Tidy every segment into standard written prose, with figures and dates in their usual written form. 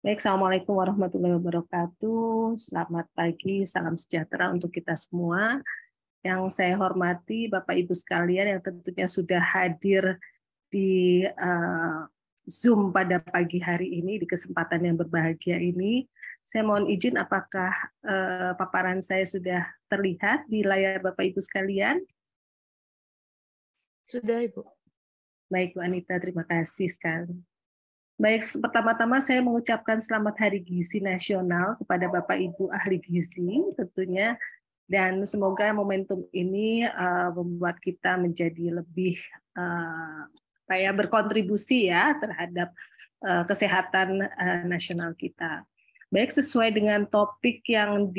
Baik, Assalamualaikum warahmatullahi wabarakatuh. Selamat pagi, salam sejahtera untuk kita semua. Yang saya hormati Bapak Ibu sekalian yang tentunya sudah hadir di Zoom pada pagi hari ini, di kesempatan yang berbahagia ini. Saya mohon izin apakah paparan saya sudah terlihat di layar Bapak Ibu sekalian? Sudah, Ibu. Baik, Bu Anita, terima kasih sekali. Baik, pertama-tama saya mengucapkan selamat Hari Gizi Nasional kepada Bapak Ibu ahli gizi tentunya, dan semoga momentum ini membuat kita menjadi lebih berkontribusi ya terhadap kesehatan nasional kita. Baik, sesuai dengan topik yang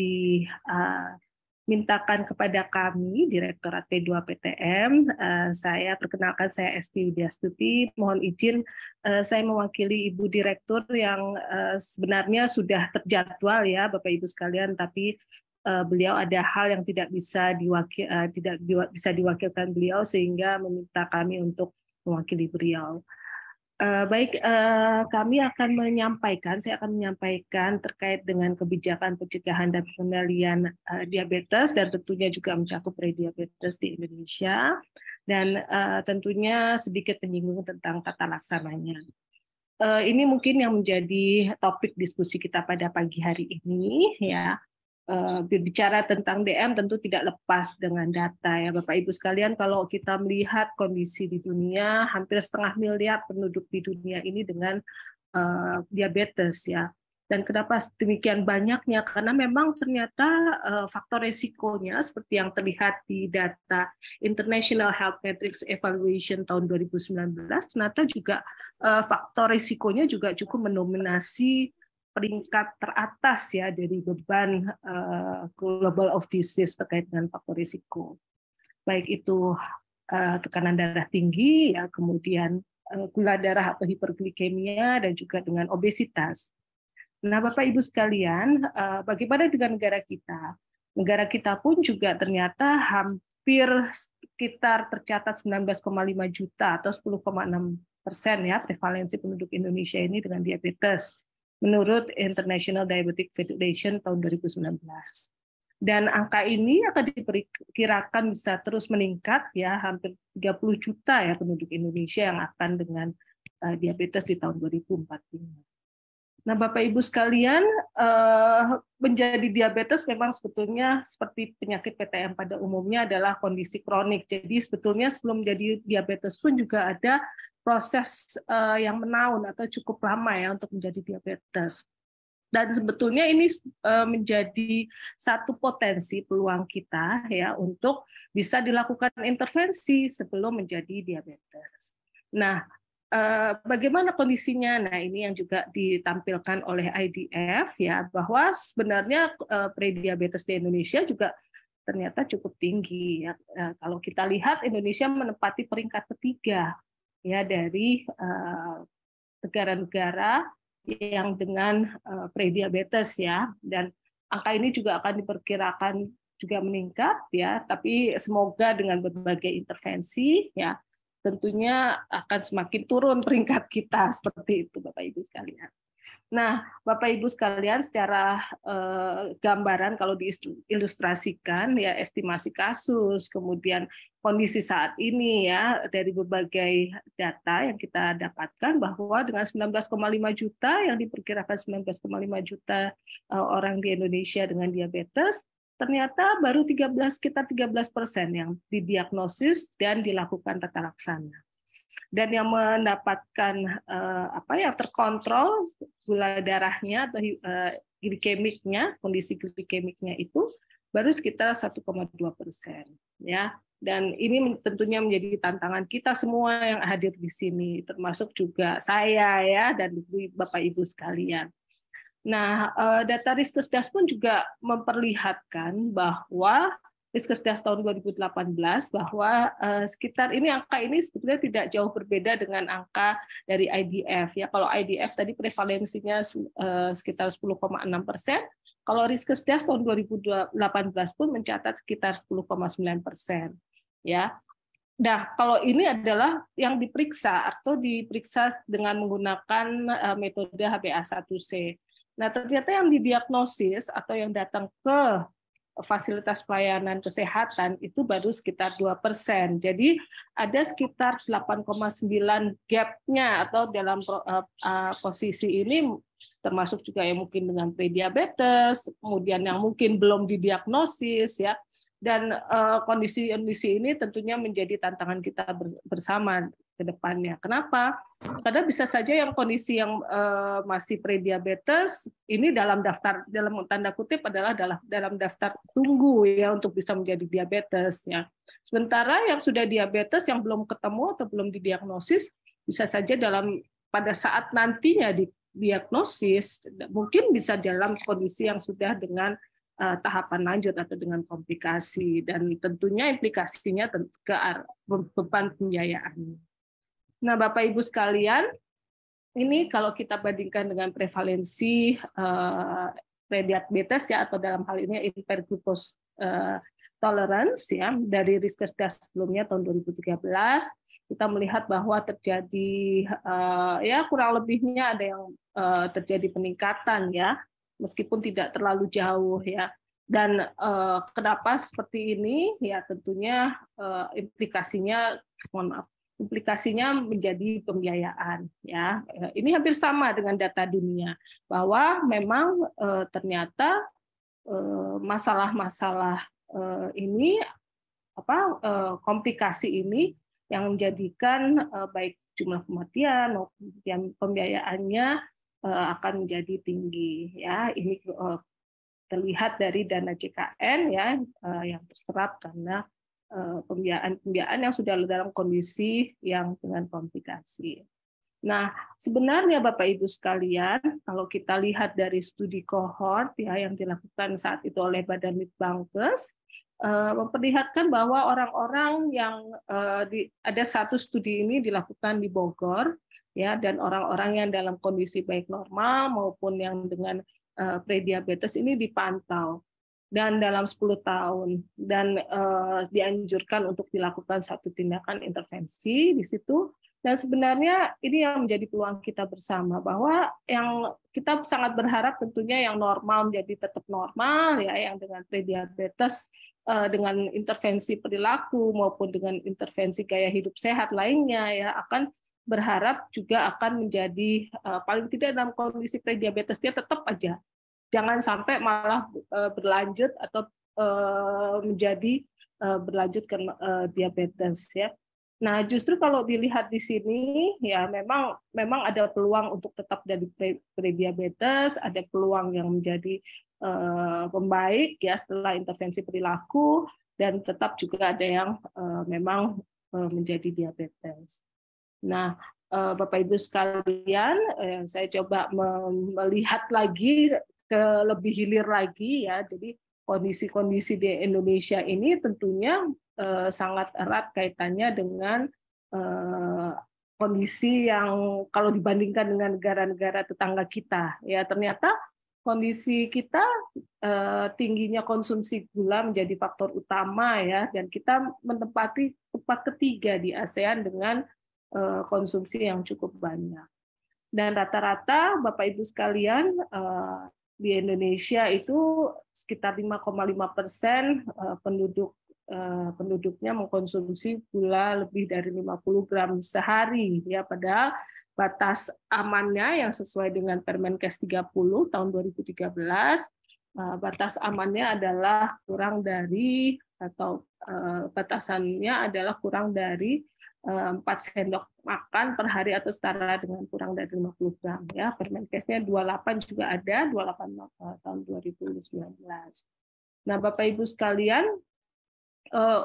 mintakan kepada kami, Direktorat P2 PTM. Saya perkenalkan, saya Esti Widyastuti. Mohon izin, saya mewakili Ibu Direktur yang sebenarnya sudah terjadwal ya, Bapak Ibu sekalian, tapi beliau ada hal yang tidak bisa diwakilkan beliau, sehingga meminta kami untuk mewakili beliau. Baik, saya akan menyampaikan terkait dengan kebijakan pencegahan dan pengendalian diabetes, dan tentunya juga mencakup prediabetes di Indonesia, dan tentunya sedikit menyinggung tentang tata laksananya. Ini mungkin yang menjadi topik diskusi kita pada pagi hari ini, ya. Berbicara tentang DM tentu tidak lepas dengan data ya Bapak Ibu sekalian. Kalau kita melihat kondisi di dunia, hampir 1,5 miliar penduduk di dunia ini dengan diabetes ya. Dan kenapa demikian banyaknya? Karena memang ternyata faktor resikonya seperti yang terlihat di data International Health Metrics Evaluation tahun 2019, ternyata juga faktor resikonya juga cukup mendominasi peringkat teratas ya dari beban global of disease terkait dengan faktor risiko. Baik itu tekanan darah tinggi, ya, kemudian gula darah atau hiperglikemia, dan juga dengan obesitas. Nah, Bapak Ibu sekalian, bagaimana dengan negara kita? Negara kita pun juga ternyata hampir sekitar tercatat 19,5 juta atau 10,6% ya prevalensi penduduk Indonesia ini dengan diabetes, menurut International Diabetic Federation tahun 2019. Dan angka ini akan diperkirakan bisa terus meningkat ya, hampir 30 juta ya penduduk Indonesia yang akan dengan diabetes di tahun 2045. Nah, Bapak Ibu sekalian, menjadi diabetes memang sebetulnya seperti penyakit PTM pada umumnya adalah kondisi kronik. Jadi sebetulnya sebelum menjadi diabetes pun juga ada proses yang menaun atau cukup lama ya untuk menjadi diabetes. Dan sebetulnya ini menjadi satu potensi peluang kita ya untuk bisa dilakukan intervensi sebelum menjadi diabetes. Nah, bagaimana kondisinya? Nah, ini yang juga ditampilkan oleh IDF ya, bahwa sebenarnya prediabetes di Indonesia juga ternyata cukup tinggi ya. Kalau kita lihat, Indonesia menempati peringkat ketiga ya dari negara-negara yang dengan prediabetes ya, dan angka ini juga akan diperkirakan juga meningkat ya, tapi semoga dengan berbagai intervensi ya tentunya akan semakin turun peringkat kita, seperti itu Bapak Ibu sekalian. Nah, Bapak Ibu sekalian, secara gambaran kalau diilustrasikan ya, estimasi kasus, kemudian kondisi saat ini ya, dari berbagai data yang kita dapatkan bahwa dengan 19,5 juta yang diperkirakan 19,5 juta orang di Indonesia dengan diabetes, ternyata baru sekitar 13% yang didiagnosis dan dilakukan tata laksana. Dan yang mendapatkan terkontrol gula darahnya atau glikemiknya, kondisi glikemiknya itu baru sekitar 1,2% ya. Dan ini tentunya menjadi tantangan kita semua yang hadir di sini, termasuk juga saya ya dan Bapak Ibu sekalian. Nah, data Riskesdas pun juga memperlihatkan bahwa Riskesdas tahun 2018 bahwa sekitar ini, angka ini sebetulnya tidak jauh berbeda dengan angka dari IDF ya. Kalau IDF tadi prevalensinya sekitar 10,6%, kalau Riskesdas tahun 2018 pun mencatat sekitar 10,9% ya. Nah, kalau ini adalah yang diperiksa atau diperiksa dengan menggunakan metode HbA1c. Nah, ternyata yang didiagnosis atau yang datang ke fasilitas pelayanan kesehatan itu baru sekitar 2%. Jadi ada sekitar 8,9 gap-nya atau dalam posisi ini termasuk juga yang mungkin dengan prediabetes, kemudian yang mungkin belum didiagnosis ya. Dan kondisi-kondisi ini tentunya menjadi tantangan kita bersama ke depannya. Kenapa? Karena bisa saja yang kondisi yang masih prediabetes ini dalam tanda kutip adalah dalam daftar tunggu ya untuk bisa menjadi diabetes ya. Sementara yang sudah diabetes yang belum ketemu atau belum didiagnosis bisa saja pada saat nantinya didiagnosis mungkin bisa dalam kondisi yang sudah dengan tahapan lanjut atau dengan komplikasi, dan tentunya implikasinya ke beban pembiayaan. Nah, Bapak Ibu sekalian, ini kalau kita bandingkan dengan prevalensi prediabetes ya, atau dalam hal ini impaired glucose tolerance ya, dari Riskesdas sebelumnya tahun 2013, kita melihat bahwa terjadi ya kurang lebihnya ada yang terjadi peningkatan ya, meskipun tidak terlalu jauh ya. Dan kenapa seperti ini? Ya tentunya implikasinya menjadi pembiayaan ya. Ini hampir sama dengan data dunia bahwa memang ternyata masalah-masalah ini komplikasi ini yang menjadikan baik jumlah kematian maupun pembiayaannya akan menjadi tinggi ya. Ini terlihat dari dana JKN ya yang terserap karena pembiayaan yang sudah dalam kondisi yang dengan komplikasi. Nah, sebenarnya Bapak Ibu sekalian, kalau kita lihat dari studi kohort ya yang dilakukan saat itu oleh Badan Litbangkes, memperlihatkan bahwa orang-orang yang ada satu studi ini dilakukan di Bogor ya, dan orang-orang yang dalam kondisi baik normal maupun yang dengan prediabetes ini dipantau dan dalam 10 tahun dan dianjurkan untuk dilakukan satu tindakan intervensi di situ. Dan sebenarnya ini yang menjadi peluang kita bersama, bahwa yang kita sangat berharap tentunya yang normal menjadi tetap normal ya, yang dengan prediabetes dengan intervensi perilaku maupun dengan intervensi gaya hidup sehat lainnya ya akan berharap juga akan menjadi paling tidak dalam kondisi prediabetesnya tetap aja jangan sampai malah berlanjut atau menjadi berlanjut ke diabetes ya. Nah, justru kalau dilihat di sini ya memang ada peluang untuk tetap dari prediabetes, ada peluang yang menjadi membaik ya setelah intervensi perilaku, dan tetap juga ada yang memang menjadi diabetes. Nah, Bapak Ibu sekalian, saya coba melihat lagi ke lebih hilir lagi ya. Jadi kondisi-kondisi di Indonesia ini tentunya sangat erat kaitannya dengan kondisi yang kalau dibandingkan dengan negara-negara tetangga kita ya, ternyata kondisi kita tingginya konsumsi gula menjadi faktor utama ya, dan kita menempati tempat ketiga di ASEAN dengan konsumsi yang cukup banyak. Dan rata-rata Bapak Ibu sekalian di Indonesia itu sekitar 5,5% penduduknya mengkonsumsi gula lebih dari 50 gram sehari ya, padahal batas amannya yang sesuai dengan Permenkes 30 tahun 2013 batas amannya adalah kurang dari atau batasannya adalah kurang dari 4 sendok makan per hari atau setara dengan kurang dari 50 gram ya. Permenkesnya 28 juga ada, 28 tahun 2019. Nah, Bapak Ibu sekalian,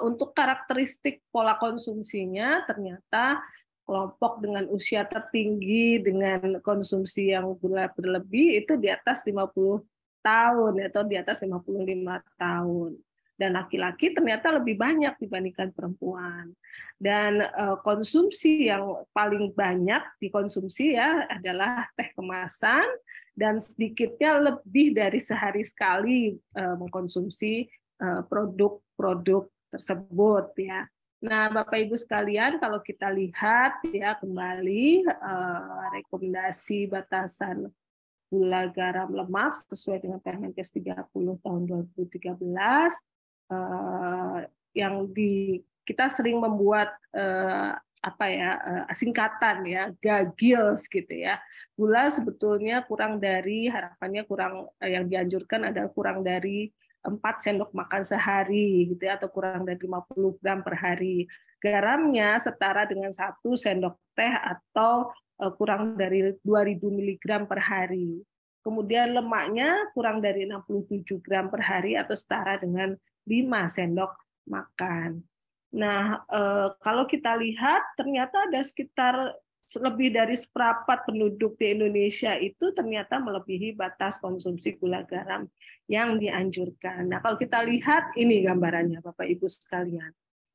untuk karakteristik pola konsumsinya ternyata kelompok dengan usia tertinggi dengan konsumsi yang gula berlebih itu di atas 50 tahun atau di atas 55 tahun. Dan laki-laki ternyata lebih banyak dibandingkan perempuan. Dan konsumsi yang paling banyak dikonsumsi ya adalah teh kemasan, dan sedikitnya lebih dari sehari sekali mengkonsumsi produk-produk tersebut ya. Nah, Bapak Ibu sekalian, kalau kita lihat ya kembali rekomendasi batasan gula garam lemak sesuai dengan Permenkes 30 tahun 2013 yang kita sering membuat singkatan ya, GAGILS gitu ya. Gula sebetulnya kurang dari, harapannya kurang, yang dianjurkan adalah kurang dari 4 sendok makan sehari gitu ya, atau kurang dari 50 gram per hari. Garamnya setara dengan 1 sendok teh atau kurang dari 2.000 mg per hari. Kemudian lemaknya kurang dari 67 gram per hari atau setara dengan 5 sendok makan. Nah, kalau kita lihat ternyata ada sekitar lebih dari seperempat penduduk di Indonesia itu ternyata melebihi batas konsumsi gula garam yang dianjurkan. Nah, kalau kita lihat ini gambarannya Bapak Ibu sekalian.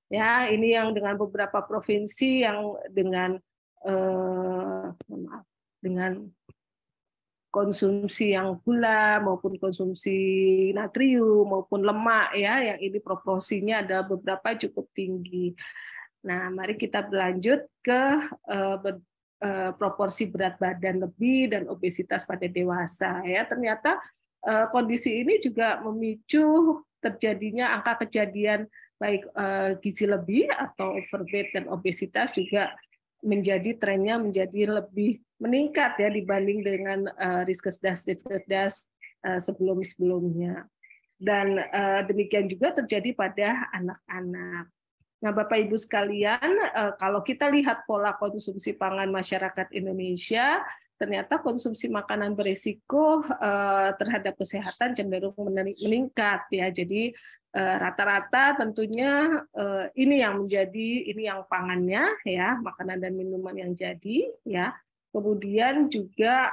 Ya, ini yang dengan beberapa provinsi yang dengan konsumsi yang gula maupun konsumsi natrium maupun lemak ya, yang ini proporsinya ada beberapa cukup tinggi. Nah, mari kita berlanjut ke proporsi berat badan lebih dan obesitas pada dewasa ya. Ternyata kondisi ini juga memicu terjadinya angka kejadian baik gizi lebih atau overweight dan obesitas juga trennya menjadi lebih meningkat ya dibanding dengan riskesdas sebelum-sebelumnya. Dan demikian juga terjadi pada anak-anak. Nah, Bapak Ibu sekalian, kalau kita lihat pola konsumsi pangan masyarakat Indonesia, ternyata konsumsi makanan berisiko terhadap kesehatan cenderung meningkat ya. Jadi rata-rata tentunya ini yang pangannya ya, makanan dan minuman yang jadi ya. Kemudian juga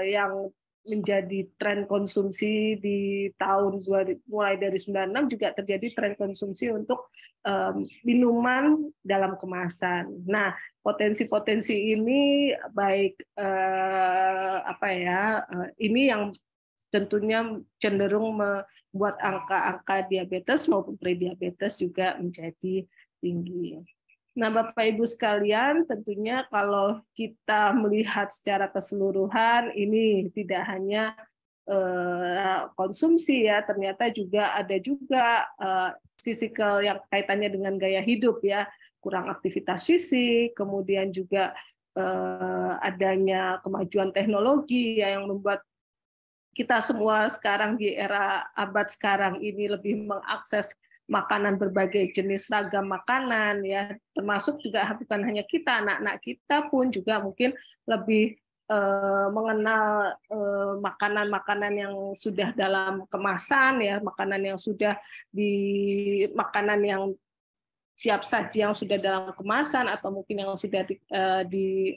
yang menjadi tren konsumsi di tahun mulai dari 96 juga terjadi tren konsumsi untuk minuman dalam kemasan. Nah, potensi-potensi ini baik ini yang tentunya cenderung membuat angka-angka diabetes maupun prediabetes juga menjadi tinggi. Nah, Bapak Ibu sekalian, tentunya kalau kita melihat secara keseluruhan, ini tidak hanya konsumsi ya, ternyata juga ada fisikal yang kaitannya dengan gaya hidup ya, kurang aktivitas fisik, kemudian juga adanya kemajuan teknologi ya, yang membuat kita semua sekarang di era abad sekarang ini lebih mengakses makanan berbagai jenis ragam makanan ya, termasuk juga bukan hanya kita, anak-anak kita pun juga mungkin lebih mengenal makanan-makanan yang sudah dalam kemasan ya, makanan yang yang siap saji yang sudah dalam kemasan atau mungkin yang sudah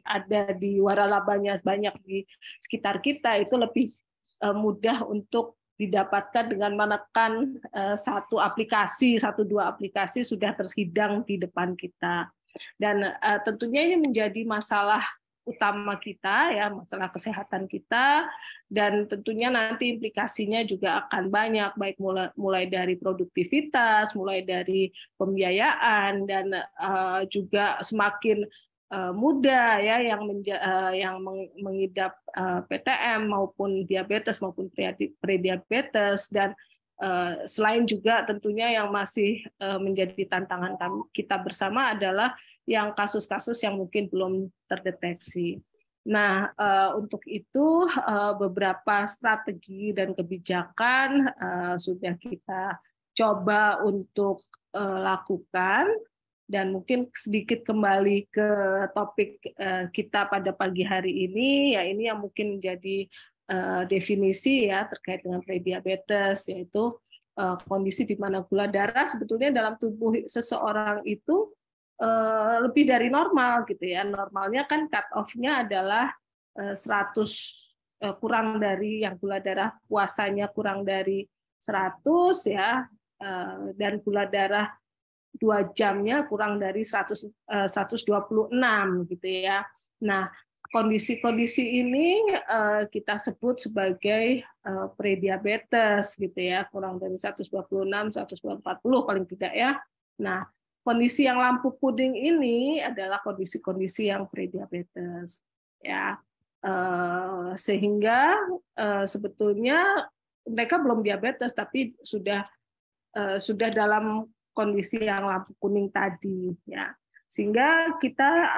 ada di waralabanya banyak di sekitar kita, itu lebih mudah untuk didapatkan dengan menekan satu dua aplikasi sudah terhidang di depan kita. Dan tentunya ini menjadi masalah utama kita ya, masalah kesehatan kita, dan tentunya nanti implikasinya juga akan banyak, baik mulai dari produktivitas, mulai dari pembiayaan, dan juga semakin muda ya yang mengidap PTM maupun diabetes maupun prediabetes, dan selain juga tentunya yang masih menjadi tantangan kita bersama adalah yang kasus-kasus yang mungkin belum terdeteksi. Nah, untuk itu beberapa strategi dan kebijakan sudah kita coba untuk lakukan. Dan mungkin sedikit kembali ke topik kita pada pagi hari ini, ya ini yang mungkin menjadi definisi ya terkait dengan prediabetes, yaitu kondisi di mana gula darah sebetulnya dalam tubuh seseorang itu lebih dari normal gitu ya. Normalnya kan cut off-nya adalah 100 kurang dari yang gula darah puasanya kurang dari 100 ya, dan gula darah 2 jamnya kurang dari 126 gitu ya. Nah, kondisi-kondisi ini kita sebut sebagai prediabetes gitu ya, kurang dari 126, 140 paling tidak ya. Nah, kondisi yang lampu kuning ini adalah kondisi-kondisi yang prediabetes, ya. Sehingga sebetulnya mereka belum diabetes, tapi sudah dalam kondisi yang lampu kuning tadi, ya. Sehingga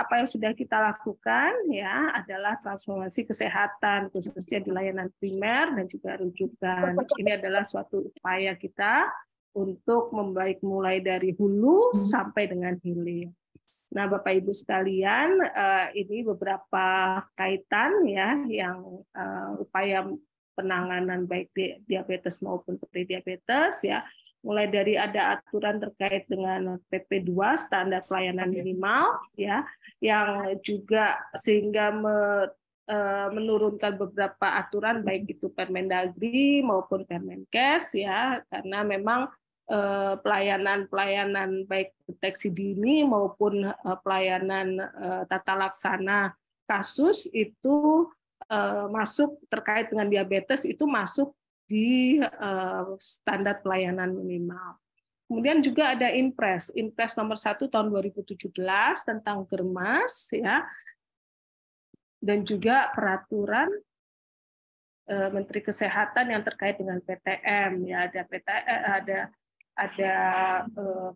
apa yang sudah kita lakukan ya adalah transformasi kesehatan khususnya di layanan primer dan juga rujukan. Ini adalah suatu upaya kita untuk membaik mulai dari hulu sampai dengan hilir. Nah, Bapak Ibu sekalian, ini beberapa kaitan ya yang upaya penanganan baik diabetes maupun prediabetes ya. Mulai dari ada aturan terkait dengan PP2 standar pelayanan minimal ya, yang juga sehingga menurunkan beberapa aturan baik itu Permendagri maupun Permenkes ya, karena memang pelayanan baik deteksi dini maupun pelayanan tata laksana kasus itu masuk terkait dengan diabetes itu masuk di standar pelayanan minimal. Kemudian juga ada Inpres nomor 1 tahun 2017 tentang Germas ya, dan juga peraturan Menteri Kesehatan yang terkait dengan PTM ya, ada PTM, ada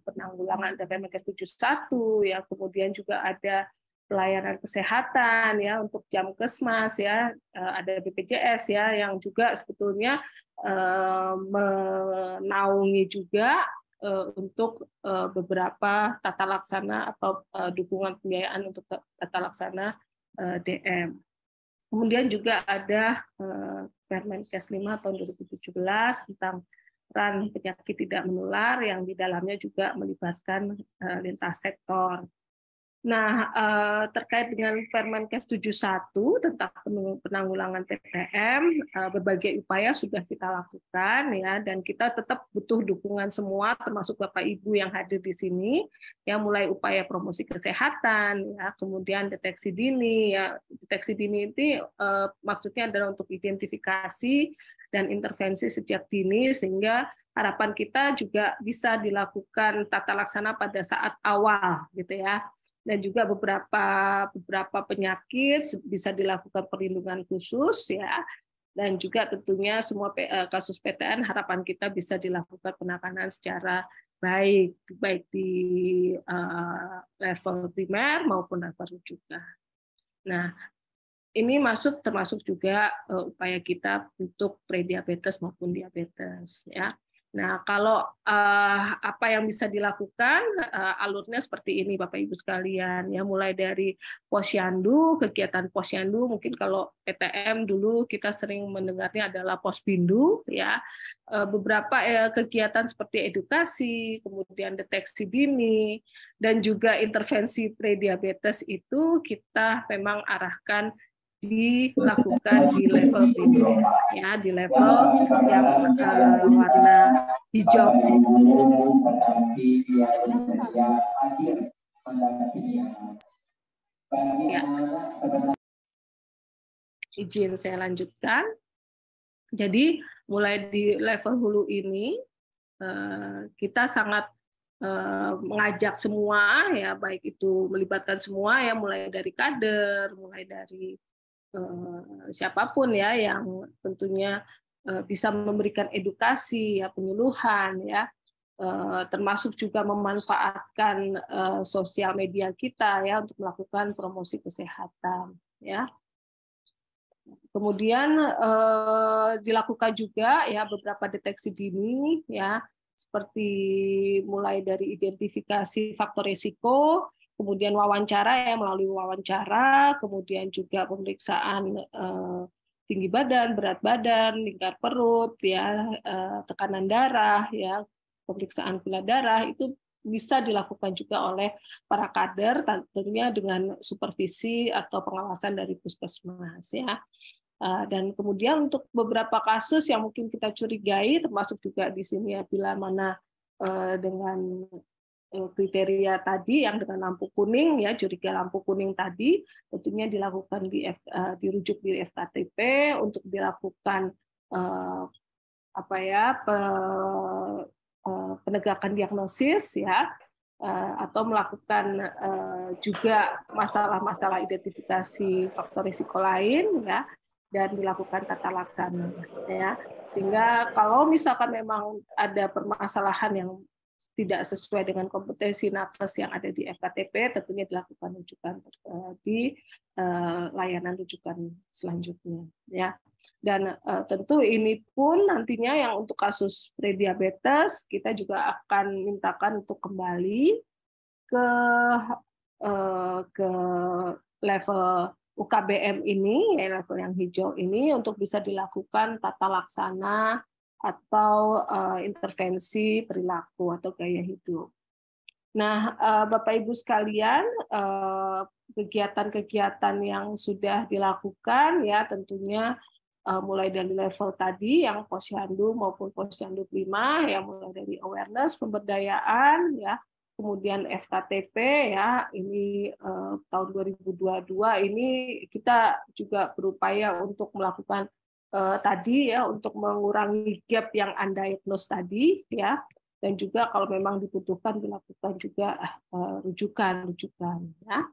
penanggulangan, ada Permenkes 71 ya, kemudian juga ada pelayanan kesehatan ya untuk Jamkesmas ya, ada BPJS ya yang juga sebetulnya menaungi juga untuk beberapa tata laksana atau dukungan pembiayaan untuk tata laksana DM. Kemudian juga ada Permenkes 5 tahun 2017 tentang ran penyakit tidak menular yang di dalamnya juga melibatkan lintas sektor. Nah, terkait dengan Permenkes 71 tentang penanggulangan PTM, berbagai upaya sudah kita lakukan ya, dan kita tetap butuh dukungan semua, termasuk Bapak Ibu yang hadir di sini, yang mulai upaya promosi kesehatan, ya, kemudian deteksi dini, ya, deteksi dini ini maksudnya adalah untuk identifikasi dan intervensi sejak dini, sehingga harapan kita juga bisa dilakukan tata laksana pada saat awal, gitu ya. Dan juga beberapa penyakit bisa dilakukan perlindungan khusus ya, dan juga tentunya semua kasus PTN harapan kita bisa dilakukan penanganan secara baik di level primer maupun level rujukan. Nah, ini termasuk juga upaya kita untuk prediabetes maupun diabetes ya. Nah, kalau apa yang bisa dilakukan, alurnya seperti ini Bapak Ibu sekalian ya, mulai dari posyandu, kegiatan posyandu, mungkin kalau PTM dulu kita sering mendengarnya adalah posbindu ya, beberapa kegiatan seperti edukasi, kemudian deteksi dini, dan juga intervensi prediabetes itu kita memang arahkan dilakukan di level primer ya, di level yang warna hijau. Ya. Izin saya lanjutkan. Jadi mulai di level hulu ini kita sangat mengajak semua ya, baik itu melibatkan semua ya, mulai dari kader, mulai dari siapapun ya yang tentunya bisa memberikan edukasi ya, penyuluhan ya, termasuk juga memanfaatkan sosial media kita ya untuk melakukan promosi kesehatan ya. Kemudian dilakukan juga ya beberapa deteksi dini ya, seperti mulai dari identifikasi faktor risiko, kemudian wawancara ya, melalui wawancara, kemudian juga pemeriksaan tinggi badan, berat badan, lingkar perut ya, tekanan darah ya, pemeriksaan gula darah itu bisa dilakukan juga oleh para kader, tentunya dengan supervisi atau pengawasan dari puskesmas ya. Dan kemudian untuk beberapa kasus yang mungkin kita curigai, termasuk juga di sini ya, bila mana dengan kriteria tadi yang dengan lampu kuning ya, curiga lampu kuning tadi, tentunya dilakukan dirujuk di FKTP untuk dilakukan penegakan diagnosis ya, atau melakukan juga masalah-masalah identifikasi faktor risiko lain, ya, dan dilakukan tata laksana, ya, sehingga kalau misalkan memang ada permasalahan yang tidak sesuai dengan kompetensi nakes yang ada di FKTP, tentunya dilakukan rujukan di layanan rujukan selanjutnya, ya. Dan tentu ini pun nantinya yang untuk kasus prediabetes kita juga akan mintakan untuk kembali ke ke level UKBM ini, ya level yang hijau ini, untuk bisa dilakukan tata laksana atau intervensi perilaku atau gaya hidup. Nah, Bapak Ibu sekalian, kegiatan-kegiatan yang sudah dilakukan ya tentunya mulai dari level tadi yang Posyandu maupun Posyandu 5 ya, mulai dari awareness, pemberdayaan ya, kemudian FKTP ya, ini tahun 2022 ini kita juga berupaya untuk melakukan tadi ya, untuk mengurangi gap yang undiagnosed tadi ya, dan juga kalau memang dibutuhkan dilakukan juga rujukan ya.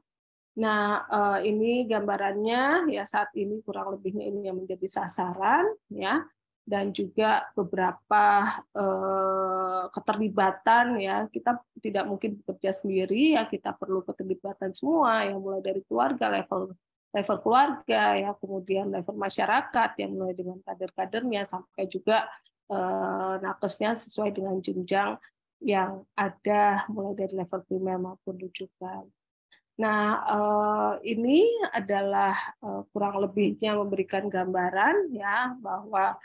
Nah, ini gambarannya ya, saat ini kurang lebihnya ini yang menjadi sasaran ya, dan juga beberapa keterlibatan ya, kita tidak mungkin bekerja sendiri ya, kita perlu keterlibatan semua yang mulai dari keluarga, level level keluarga ya, kemudian level masyarakat yang mulai dengan kader-kadernya sampai juga nakesnya sesuai dengan jenjang yang ada mulai dari level primer maupun rujukan. Nah, ini adalah kurang lebihnya memberikan gambaran ya, bahwa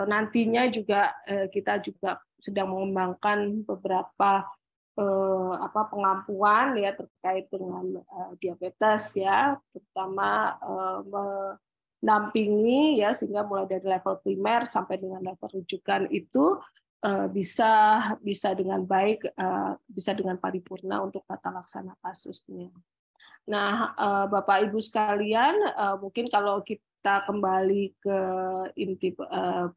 nantinya juga kita juga sedang mengembangkan beberapa pengampuan ya terkait dengan diabetes ya, terutama mendampingi ya, sehingga mulai dari level primer sampai dengan level rujukan itu bisa bisa dengan baik, bisa dengan paripurna untuk tata laksana kasusnya. Nah, Bapak Ibu sekalian, mungkin kalau kita kembali ke inti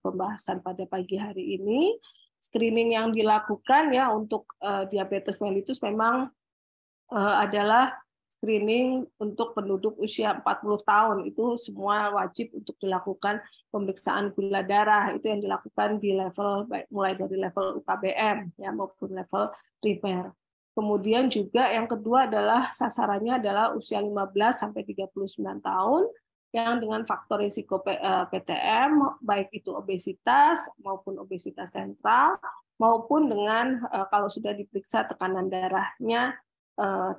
pembahasan pada pagi hari ini, screening yang dilakukan ya untuk diabetes mellitus memang adalah screening untuk penduduk usia 40 tahun. Itu semua wajib untuk dilakukan pemeriksaan gula darah. Itu yang dilakukan di level mulai dari level UKBM ya maupun level primer. Kemudian juga yang kedua adalah sasarannya adalah usia 15 sampai 39 tahun yang dengan faktor risiko PTM baik itu obesitas maupun obesitas sentral maupun dengan kalau sudah diperiksa tekanan darahnya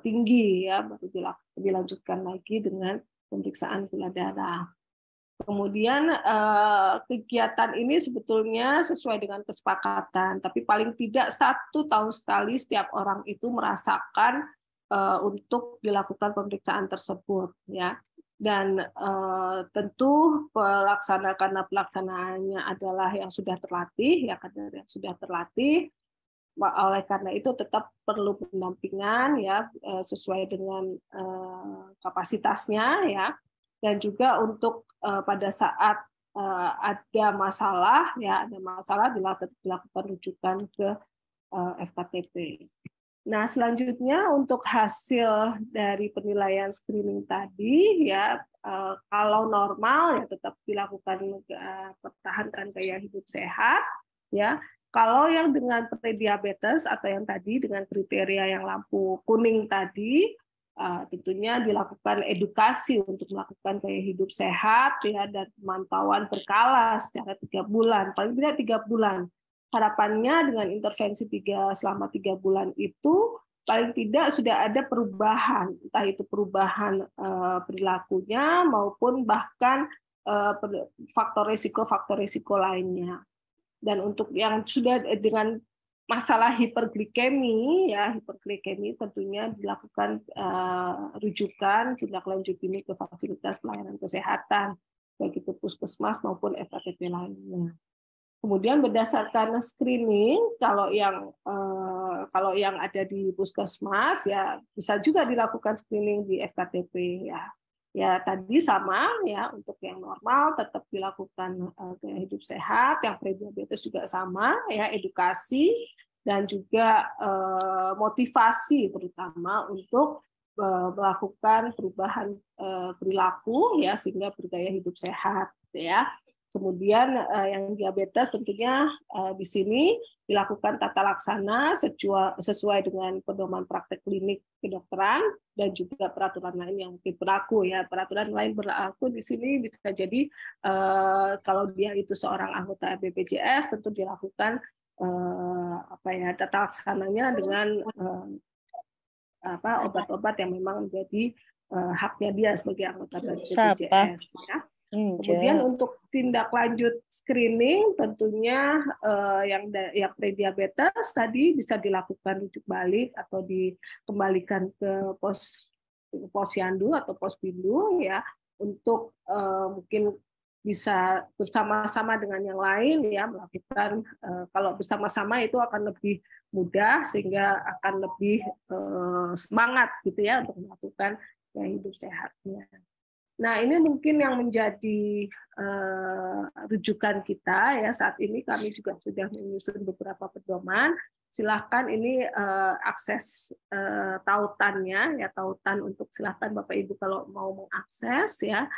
tinggi ya, baru dilanjutkan lagi dengan pemeriksaan gula darah. Kemudian kegiatan ini sebetulnya sesuai dengan kesepakatan, tapi paling tidak 1 tahun sekali setiap orang itu merasakan untuk dilakukan pemeriksaan tersebut ya. Dan tentu karena pelaksanaannya adalah yang sudah terlatih ya, kader yang sudah terlatih. Oleh karena itu tetap perlu pendampingan ya sesuai dengan kapasitasnya ya, dan juga untuk pada saat ada masalah dilakukan rujukan ke FKTP. Nah, selanjutnya untuk hasil dari penilaian screening tadi ya, kalau normal ya tetap dilakukan pertahankan gaya hidup sehat ya. Kalau yang dengan prediabetes atau yang tadi dengan kriteria yang lampu kuning tadi, tentunya dilakukan edukasi untuk melakukan gaya hidup sehat ya, dan pemantauan berkala secara 3 bulan, paling tidak 3 bulan. Harapannya dengan intervensi selama 3 bulan itu paling tidak sudah ada perubahan, entah itu perubahan perilakunya maupun bahkan faktor risiko lainnya. Dan untuk yang sudah dengan masalah hiperglikemi ya, hiperglikemi tentunya dilakukan rujukan tindak lanjut ini ke fasilitas pelayanan kesehatan baik itu puskesmas maupun FKTP lainnya. Kemudian berdasarkan screening, kalau yang ada di puskesmas ya bisa juga dilakukan screening di FKTP ya. Ya tadi sama ya, untuk yang normal tetap dilakukan gaya hidup sehat, yang prediabetes juga sama ya, edukasi dan juga motivasi terutama untuk melakukan perubahan perilaku ya sehingga bergaya hidup sehat ya. Kemudian yang diabetes tentunya di sini dilakukan tata laksana sesuai dengan pedoman praktek klinik kedokteran dan juga peraturan lain yang mungkin berlaku ya. Peraturan lain berlaku di sini bisa jadi kalau dia itu seorang anggota BPJS tentu dilakukan tata laksananya dengan obat-obat yang memang menjadi haknya dia sebagai anggota BPJS ya. Kemudian untuk tindak lanjut screening tentunya yang prediabetes tadi bisa dilakukan rujuk balik atau dikembalikan ke posyandu atau pospindu ya untuk mungkin bisa bersama-sama dengan yang lain ya melakukan kalau bersama-sama itu akan lebih mudah sehingga akan lebih semangat gitu ya untuk melakukan gaya hidup sehatnya. Nah, ini mungkin yang menjadi rujukan kita ya saat ini kami juga sudah menyusun beberapa pedoman. Silahkan ini akses tautannya ya tautan untuk silahkan Bapak Ibu kalau mau mengakses ya.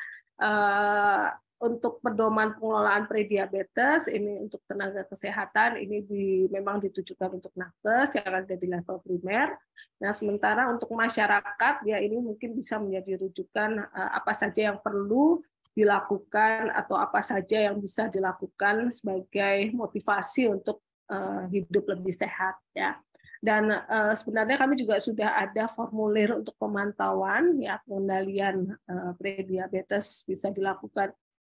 Untuk pedoman pengelolaan prediabetes ini untuk tenaga kesehatan ini memang ditujukan untuk nakes yang ada di level primer. Nah, sementara untuk masyarakat ya ini mungkin bisa menjadi rujukan apa saja yang perlu dilakukan atau apa saja yang bisa dilakukan sebagai motivasi untuk hidup lebih sehat ya. Dan sebenarnya kami juga sudah ada formulir untuk pemantauan ya pengendalian prediabetes bisa dilakukan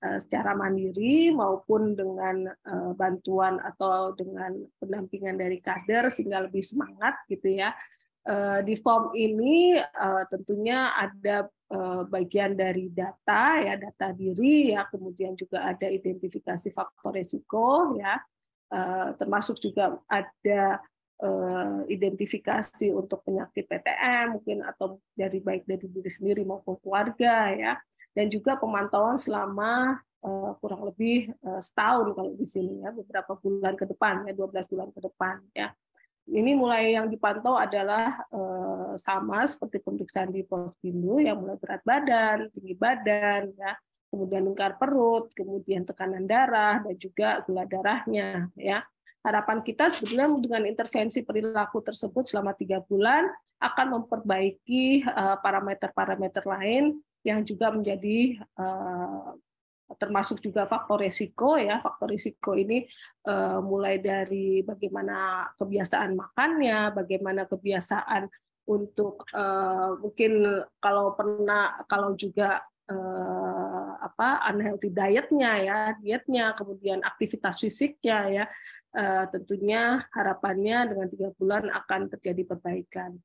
secara mandiri maupun dengan bantuan atau dengan pendampingan dari kader sehingga lebih semangat gitu ya. Di form ini tentunya ada bagian dari data ya data diri ya kemudian juga ada identifikasi faktor risiko ya termasuk juga ada identifikasi untuk penyakit PTM mungkin atau baik dari diri sendiri maupun keluarga ya dan juga pemantauan selama kurang lebih setahun kalau di sini ya beberapa bulan ke depan ya 12 bulan ke depan ya. Ini mulai yang dipantau adalah sama seperti pemeriksaan di Pospindu yang mulai berat badan, tinggi badan ya, kemudian lingkar perut, kemudian tekanan darah dan juga gula darahnya ya. Harapan kita sebetulnya dengan intervensi perilaku tersebut selama 3 bulan akan memperbaiki parameter-parameter lain yang juga menjadi termasuk juga faktor risiko ya. Faktor risiko ini mulai dari bagaimana kebiasaan makannya, bagaimana kebiasaan untuk mungkin kalau juga unhealthy dietnya, kemudian aktivitas fisiknya ya. Tentunya harapannya dengan 3 bulan akan terjadi perbaikan.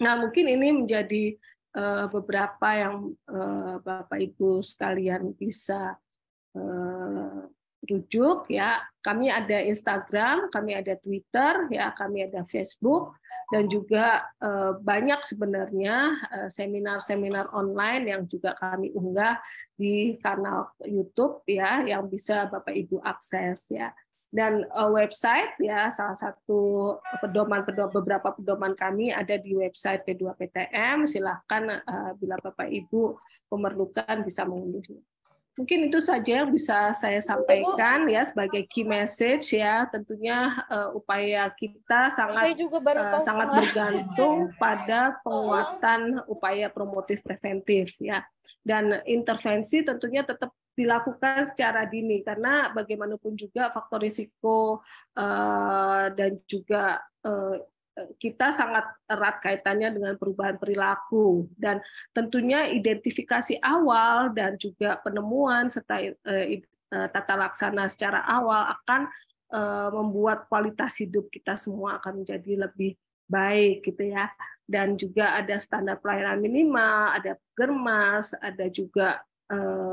Nah, mungkin ini menjadi beberapa yang Bapak Ibu sekalian bisa rujuk ya. Kami ada Instagram, kami ada Twitter, ya, kami ada Facebook dan juga banyak sebenarnya seminar-seminar online yang juga kami unggah di kanal YouTube ya yang bisa Bapak Ibu akses ya. Dan website ya salah satu beberapa pedoman kami ada di website P2PTM. Silahkan bila Bapak Ibu memerlukan bisa mengunduhnya. Mungkin itu saja yang bisa saya sampaikan ya sebagai key message ya. Tentunya upaya kita sangat bergantung pada penguatan upaya promotif preventif ya. Dan intervensi tentunya tetap dilakukan secara dini karena bagaimanapun juga faktor risiko dan juga kita sangat erat kaitannya dengan perubahan perilaku dan tentunya identifikasi awal dan juga penemuan serta tata laksana secara awal akan membuat kualitas hidup kita semua akan menjadi lebih baik gitu ya. Dan juga ada standar pelayanan minimal, ada Germas, ada juga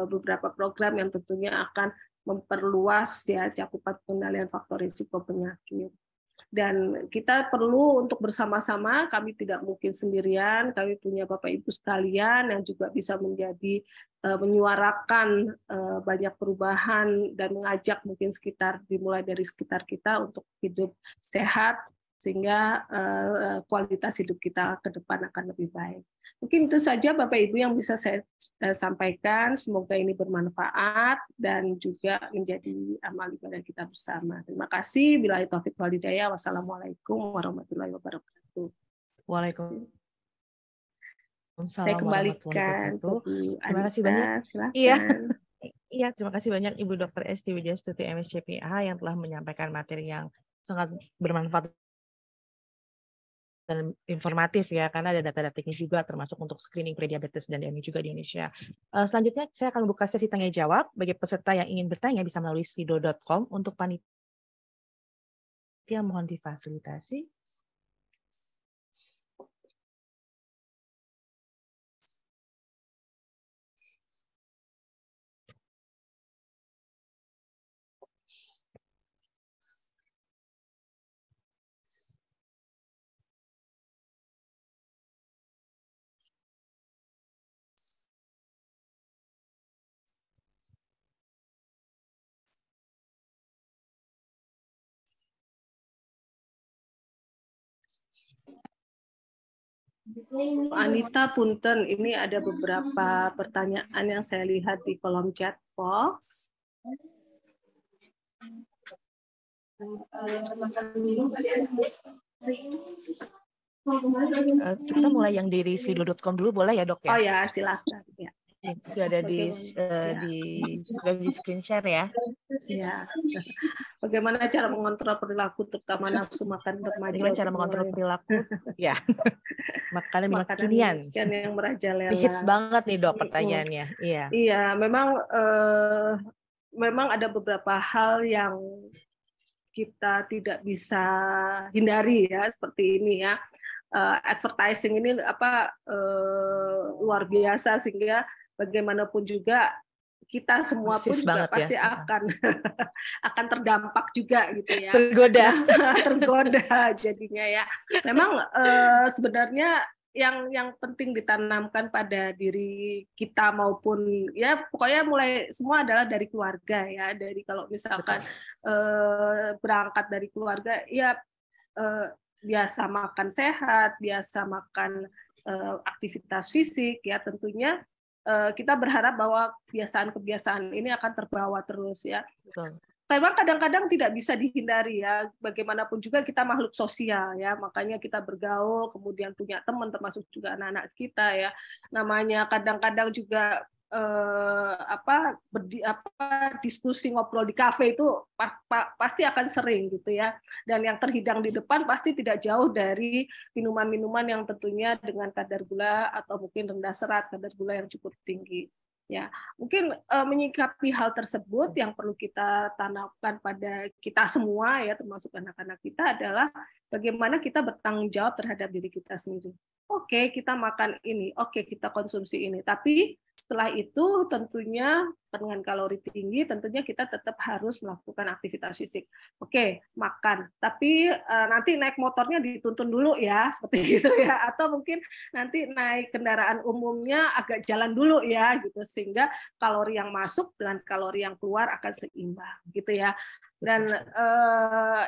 beberapa program yang tentunya akan memperluas ya cakupan pengendalian faktor risiko penyakit. Dan kita perlu untuk bersama-sama, kami tidak mungkin sendirian, kami punya Bapak Ibu sekalian yang juga bisa menjadi menyuarakan banyak perubahan dan mengajak mungkin dimulai dari sekitar kita untuk hidup sehat, sehingga kualitas hidup kita ke depan akan lebih baik. Mungkin itu saja Bapak Ibu yang bisa saya sampaikan. Semoga ini bermanfaat dan juga menjadi amal ibadah kita bersama. Terima kasih. Billahi taufiq wal hidayah. Wassalamualaikum warahmatullahi wabarakatuh. Waalaikumsalam Saya kembalikan warahmatullahi wabarakatuh. ke Bu Anita. Terima kasih banyak. Silakan. Iya, terima kasih banyak Ibu Dr. Esti Widyastuti MSCPA yang telah menyampaikan materi yang sangat bermanfaat dan informatif ya, karena ada data-datanya juga termasuk untuk screening prediabetes dan DMI juga di Indonesia. Selanjutnya saya akan membuka sesi tanya jawab. Bagi peserta yang ingin bertanya bisa melalui slido.com. Untuk panitia mohon difasilitasi. Anita, punten, ini ada beberapa pertanyaan yang saya lihat di kolom chat box. Kita mulai yang dari slido.com dulu boleh ya dok ya? Oh ya, silakan. Ya. Sudah ada di screen share ya. Ya. Bagaimana cara mengontrol perilaku terutama nafsu makan remaja? Bagaimana cara mengontrol perilaku? Ya. Makanan kekinian yang merajalela. Hits banget nih dok pertanyaannya. Iya. Iya, memang ada beberapa hal yang kita tidak bisa hindari ya, seperti ini ya. Advertising ini luar biasa, sehingga bagaimanapun juga kita semua pun juga pasti akan terdampak juga gitu ya. Tergoda jadinya ya. Memang sebenarnya yang penting ditanamkan pada diri kita maupun ya pokoknya mulai semua adalah dari keluarga ya. Dari kalau misalkan berangkat dari keluarga ya, biasa makan sehat, biasa makan aktivitas fisik ya, tentunya kita berharap bahwa kebiasaan-kebiasaan ini akan terbawa terus ya. Memang kadang-kadang tidak bisa dihindari ya, bagaimanapun juga kita makhluk sosial ya, makanya kita bergaul, kemudian punya teman, termasuk juga anak-anak kita ya. Namanya kadang-kadang juga diskusi ngobrol di kafe itu pasti akan sering gitu ya. Dan yang terhidang di depan pasti tidak jauh dari minuman-minuman yang tentunya dengan kadar gula atau mungkin rendah serat, kadar gula yang cukup tinggi. Ya, mungkin menyikapi hal tersebut yang perlu kita tanamkan pada kita semua ya, termasuk anak-anak kita, adalah bagaimana kita bertanggung jawab terhadap diri kita sendiri. Oke, kita makan ini, oke kita konsumsi ini, tapi setelah itu tentunya dengan kalori tinggi, tentunya kita tetap harus melakukan aktivitas fisik. Oke, makan, tapi nanti naik motornya dituntun dulu ya, seperti itu ya, atau mungkin nanti naik kendaraan umumnya agak jalan dulu ya, gitu, sehingga kalori yang masuk dengan kalori yang keluar akan seimbang, gitu ya. Dan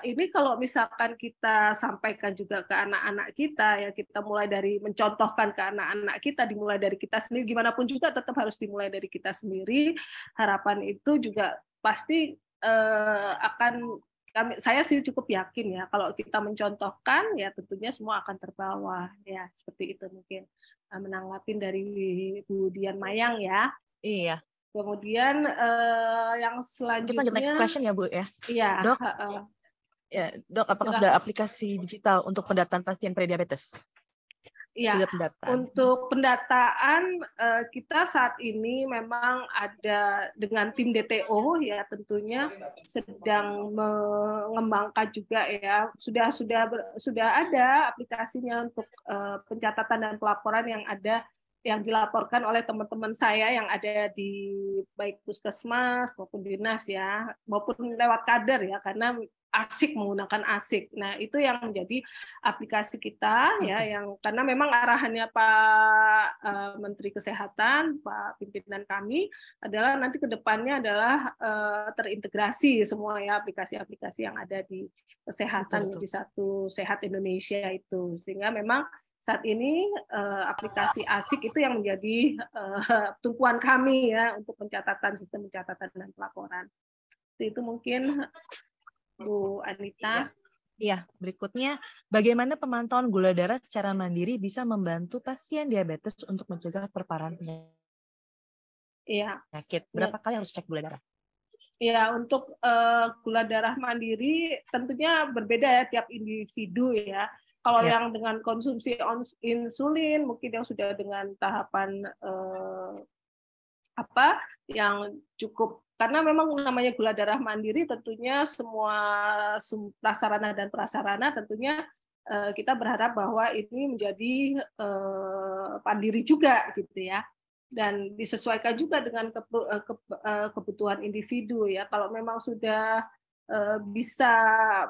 ini kalau misalkan kita sampaikan juga ke anak-anak kita ya, kita mulai dari mencontohkan ke anak-anak kita, dimulai dari kita sendiri, gimana pun juga tetap harus dimulai dari kita sendiri. Harapan itu juga pasti saya sih cukup yakin ya, kalau kita mencontohkan ya tentunya semua akan terbawa ya, seperti itu mungkin menanggapin dari Bu Dian Mayang ya. Iya. Kemudian yang selanjutnya, lanjut next question ya Bu ya. Iya. Dok, Dok, apakah sudah aplikasi digital untuk pendataan pasien prediabetes? Ya, untuk pendataan kita saat ini memang ada dengan tim DTO ya, tentunya sedang mengembangkan juga ya. Sudah ada aplikasinya untuk pencatatan dan pelaporan yang dilaporkan oleh teman-teman saya yang ada di baik puskesmas maupun dinas ya, maupun lewat kader ya, karena asik, menggunakan asik. Nah, itu yang menjadi aplikasi kita ya, yang karena memang arahannya Pak Menteri Kesehatan, Pak pimpinan kami adalah nanti ke depannya adalah terintegrasi semua ya aplikasi-aplikasi yang ada di kesehatan di satu Sehat Indonesia itu. Sehingga memang saat ini aplikasi asik itu yang menjadi tumpuan kami ya untuk pencatatan, sistem pencatatan dan pelaporan. Itu mungkin Bu Anita. Iya, berikutnya bagaimana pemantauan gula darah secara mandiri bisa membantu pasien diabetes untuk mencegah perparahan penyakit. Berapa kali harus cek gula darah? Ya, untuk gula darah mandiri tentunya berbeda ya tiap individu ya. Kalau yang dengan konsumsi insulin, mungkin yang sudah dengan tahapan yang cukup, karena memang namanya gula darah mandiri tentunya semua prasarana dan prasarana tentunya kita berharap bahwa ini menjadi mandiri juga gitu ya, dan disesuaikan juga dengan kebutuhan individu ya. Kalau memang sudah bisa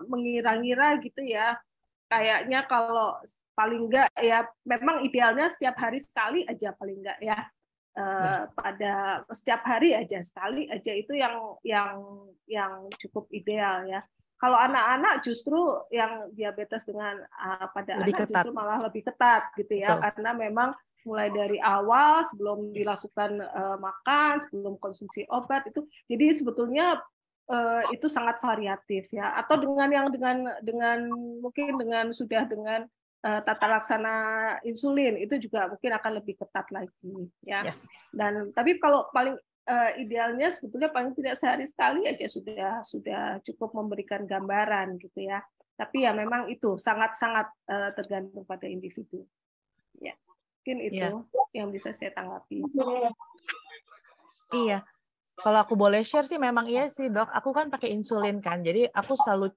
mengira-ngira gitu ya, kayaknya kalau paling enggak ya memang idealnya setiap hari sekali aja paling enggak ya. Pada setiap hari aja sekali aja itu yang cukup ideal ya. Kalau anak-anak justru yang diabetes dengan pada lebih anak ketat. Justru malah lebih ketat gitu ya. Betul. Karena memang mulai dari awal sebelum dilakukan makan, sebelum konsumsi obat itu, jadi sebetulnya itu sangat variatif ya. Atau dengan mungkin dengan sudah dengan tata laksana insulin itu juga mungkin akan lebih ketat lagi ya. Dan tapi kalau paling idealnya sebetulnya paling tidak sehari sekali aja sudah cukup memberikan gambaran gitu ya. Tapi ya memang itu sangat-sangat tergantung pada individu. Ya, mungkin itu yang bisa saya tanggapi. Iya. Kalau aku boleh share sih memang iya sih, Dok. Aku kan pakai insulin kan. Jadi aku selalu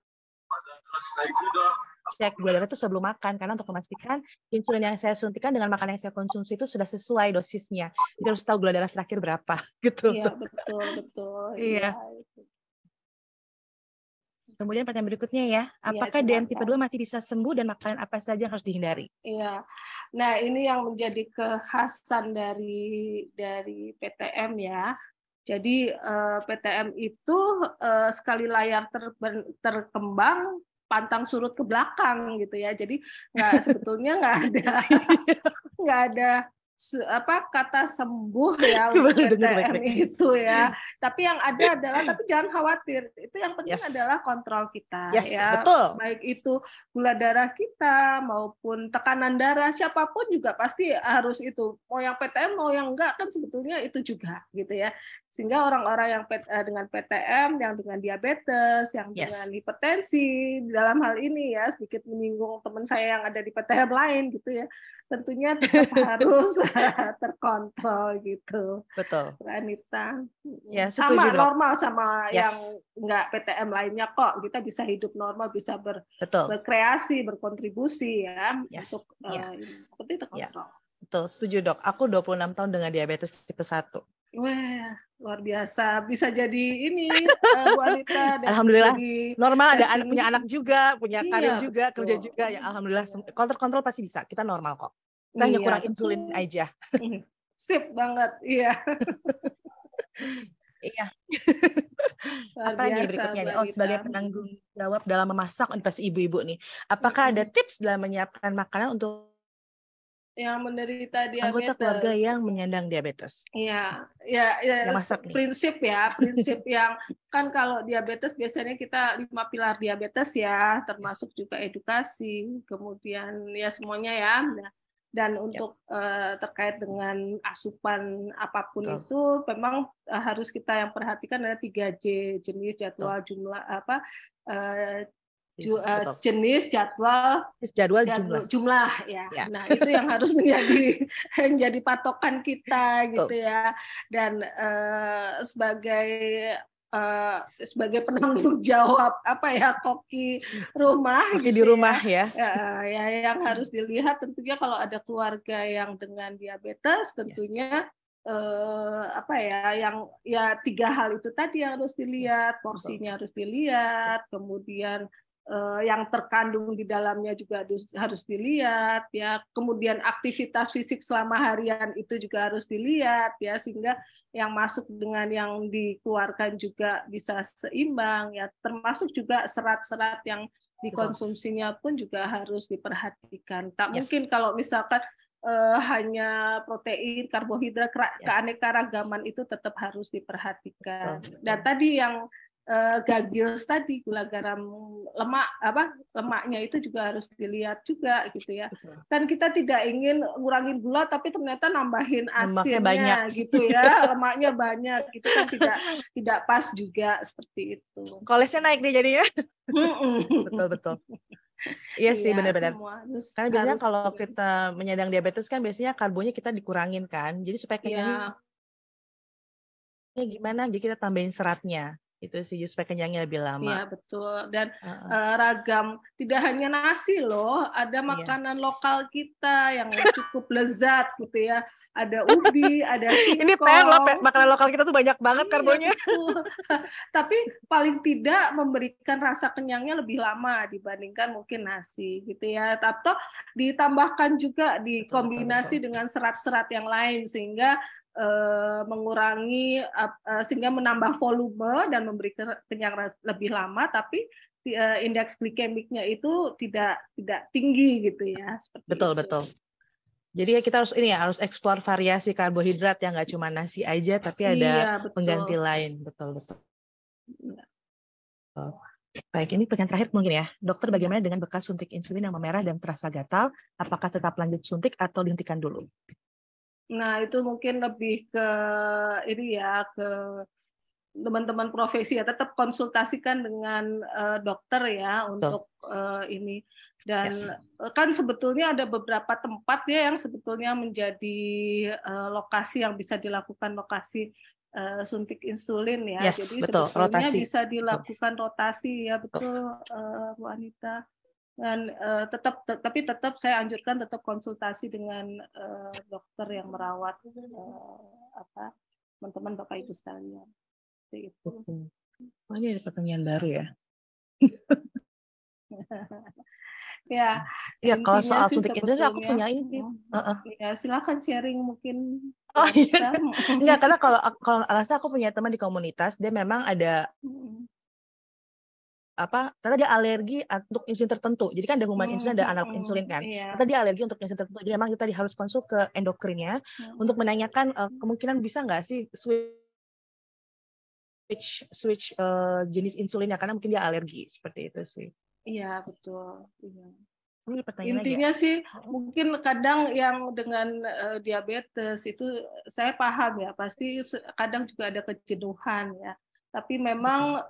cek gula darah itu sebelum makan, karena untuk memastikan insulin yang saya suntikan dengan makanan yang saya konsumsi itu sudah sesuai dosisnya. Jadi harus tahu gula darah terakhir berapa gitu. Iya, betul. Iya. Kemudian pertanyaan berikutnya ya, apakah DM tipe 2 masih bisa sembuh dan makanan apa saja yang harus dihindari? Iya. Nah, ini yang menjadi kekhasan dari PTM ya. Jadi PTM itu sekali layar terkembang pantang surut ke belakang gitu ya. Jadi sebetulnya nggak ada kata sembuh ya untuk PTM itu ya. Tapi yang ada adalah, tapi jangan khawatir. Itu yang penting adalah kontrol kita ya. Betul. Baik itu gula darah kita maupun tekanan darah, siapapun juga pasti harus itu. Mau yang PTM mau yang enggak kan sebetulnya itu juga gitu ya. Sehingga orang-orang yang dengan PTM, yang dengan diabetes, yang dengan hipertensi, dalam hal ini ya sedikit menyinggung teman saya yang ada di PTM lain gitu ya, tentunya tetap harus terkontrol gitu. Betul. Anita. Ya, sama setuju, Dok. Normal sama yang enggak PTM lainnya kok. Kita bisa hidup normal, bisa berkreasi, berkontribusi ya untuk seperti terkontrol. Betul, setuju, Dok. Aku 26 tahun dengan diabetes tipe 1. Wah, luar biasa. Bisa jadi ini, Bu Anita. Alhamdulillah. Normal, ada punya anak juga, punya karir juga, kerja juga. Ya, alhamdulillah. Kontrol pasti bisa. Kita normal kok. Kita hanya kurang insulin aja. Sip banget, iya. Iya. Apa nih berikutnya nih? Oh, sebagai penanggung jawab dalam memasak, pasti ibu-ibu nih. Apakah ada tips dalam menyiapkan makanan untuk yang menderita diabetes, anggota keluarga yang menyandang diabetes? Iya, prinsip yang kan kalau diabetes biasanya kita 5 pilar diabetes ya, termasuk juga edukasi, kemudian ya semuanya ya. Dan untuk terkait dengan asupan apapun itu memang harus kita yang perhatikan ada 3J, jenis, jadwal, jumlah jenis, jadwal, jumlah ya. Nah, itu yang harus menjadi patokan kita gitu ya. Dan sebagai penanggung jawab koki rumah di rumah ya. Yang harus dilihat tentunya kalau ada keluarga yang dengan diabetes tentunya apa ya, yang ya 3 hal itu tadi yang harus dilihat, porsinya harus dilihat, kemudian yang terkandung di dalamnya juga harus dilihat ya, kemudian aktivitas fisik selama harian itu juga harus dilihat ya, sehingga yang masuk dengan yang dikeluarkan juga bisa seimbang ya, termasuk juga serat-serat yang dikonsumsinya pun juga harus diperhatikan. Tak mungkin kalau misalkan hanya protein, karbohidrat, keanekaragaman itu tetap harus diperhatikan. Dan tadi yang gagils tadi, gula, garam, lemak, lemaknya itu juga harus dilihat juga gitu ya. Kan kita tidak ingin ngurangin gula tapi ternyata nambahin asinnya banyak gitu ya, lemaknya banyak, itu kan tidak pas juga seperti itu. Kolesterolnya naik deh jadinya. Betul. Iya sih, benar-benar. Karena biasanya kalau kita menyandang diabetes kan biasanya karbonya kita dikurangin kan. Jadi supaya kenyangnya gimana, jadi kita tambahin seratnya. Itu sih supaya kenyangnya lebih lama. Iya, betul. Dan ragam, tidak hanya nasi loh, ada makanan lokal kita yang cukup lezat gitu ya. Ada ubi, ada singkong. Ini PR loh, makanan lokal kita tuh banyak banget karbonya. Betul. Tapi paling tidak memberikan rasa kenyangnya lebih lama dibandingkan mungkin nasi gitu ya. Atau ditambahkan juga dikombinasi dengan serat-serat yang lain sehingga mengurangi sehingga menambah volume dan memberi kenyang lebih lama, tapi indeks glikemiknya itu tidak tinggi gitu ya. Betul. Jadi kita harus eksplor variasi karbohidrat yang nggak cuma nasi aja, tapi ada pengganti lain. Betul. Baik, ini pertanyaan terakhir mungkin ya, dokter, bagaimana dengan bekas suntik insulin yang memerah dan terasa gatal? Apakah tetap lanjut suntik atau dihentikan dulu? Nah, itu mungkin lebih ke ini ya, ke teman-teman profesi ya, tetap konsultasikan dengan dokter ya untuk ini. Dan kan sebetulnya ada beberapa tempat ya yang sebetulnya menjadi lokasi yang bisa dilakukan lokasi suntik insulin ya. Jadi betul, sebetulnya rotasi. bisa dilakukan rotasi ya, betul Bu Anita. Dan tetap saya anjurkan tetap konsultasi dengan dokter yang merawat teman-teman Bapak Ibu sekalian. Itu. Oh, ini ada pertanyaan baru ya. Ya, kalau soal suntik insulin aku punya ini sih. Ya, silakan sharing mungkin. Oh iya. Enggak, karena kalau aku punya teman di komunitas, dia memang ada karena dia alergi untuk insulin tertentu. Jadi kan ada human insulin, ada analog insulin kan. Ternyata dia alergi untuk insulin tertentu. Jadi memang kita harus konsul ke endokrinnya untuk menanyakan kemungkinan bisa nggak sih switch jenis insulinnya, karena mungkin dia alergi, seperti itu sih. Iya, betul. Iya. Intinya sih mungkin kadang yang dengan diabetes itu saya paham ya, pasti kadang juga ada kejenuhan ya. Tapi memang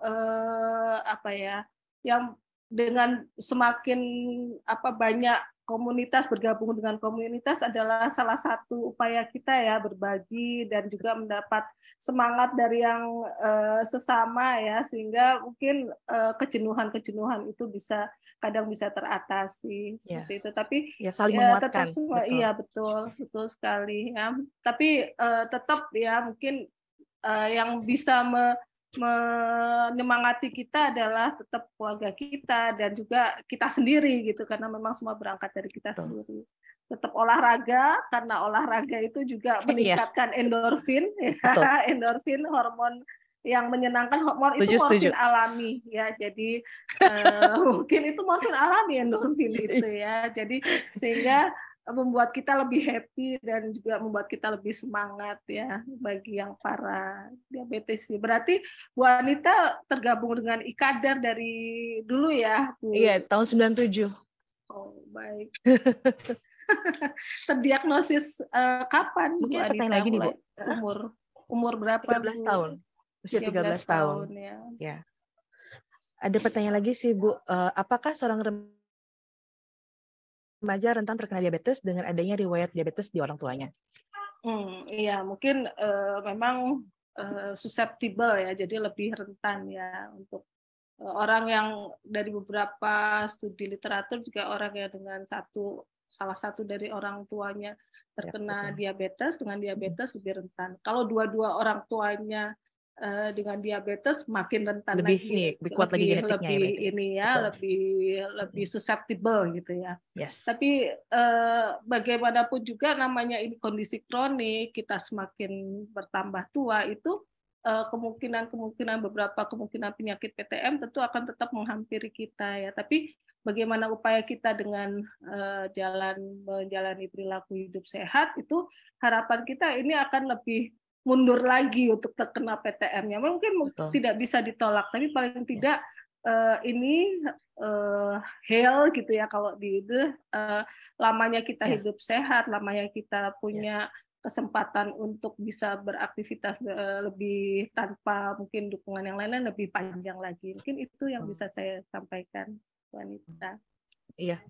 yang dengan semakin banyak komunitas, bergabung dengan komunitas adalah salah satu upaya kita ya, berbagi dan juga mendapat semangat dari yang sesama ya, sehingga mungkin kejenuhan itu kadang bisa teratasi seperti itu. Tapi saling menguatkan. Tetap semua betul sekali ya. Tapi tetap ya mungkin yang bisa menyemangati kita adalah tetap keluarga kita dan juga kita sendiri gitu, karena memang semua berangkat dari kita sendiri. Tetap olahraga, karena olahraga itu juga meningkatkan endorfin, endorfin, hormon yang menyenangkan, itu morfin alami ya. Jadi mungkin itu morfin alami, endorfin itu ya. Jadi sehingga membuat kita lebih happy dan juga membuat kita lebih semangat ya, bagi yang para diabetes. Berarti Bu Anita tergabung dengan IKADAR dari dulu ya, Bu? Iya, tahun 97. Oh, baik. Terdiagnosis kapan, mungkin Bu Anita? Lagi nih, Bu. Umur berapa, 13 Bu? tahun. Usia 13 tahun. Ya. Ada pertanyaan lagi sih, Bu. Apakah seorang remaja rentan terkena diabetes dengan adanya riwayat diabetes di orang tuanya? Iya, mungkin memang susceptible ya, jadi lebih rentan ya untuk orang yang dari beberapa studi literatur juga orang yang dengan satu salah satu dari orang tuanya terkena betul. diabetes, dengan diabetes lebih rentan. Kalau dua-dua orang tuanya dengan diabetes makin rentan Lebih lagi, lebih kuat lagi genetiknya ya berarti. ini ya, Betul. lebih susceptible gitu ya. Yes. Tapi bagaimanapun juga namanya ini kondisi kronik, kita semakin bertambah tua itu beberapa kemungkinan penyakit PTM tentu akan tetap menghampiri kita ya. Tapi bagaimana upaya kita dengan menjalani perilaku hidup sehat itu harapan kita ini akan lebih mundur lagi untuk terkena PTM-nya. Mungkin Betul. tidak bisa ditolak, tapi paling tidak ini heal gitu ya kalau di itu lamanya kita hidup sehat, lamanya kita punya kesempatan untuk bisa beraktivitas lebih tanpa mungkin dukungan yang lain-lain lebih panjang lagi. Mungkin itu yang bisa saya sampaikan, Wanita. Iya.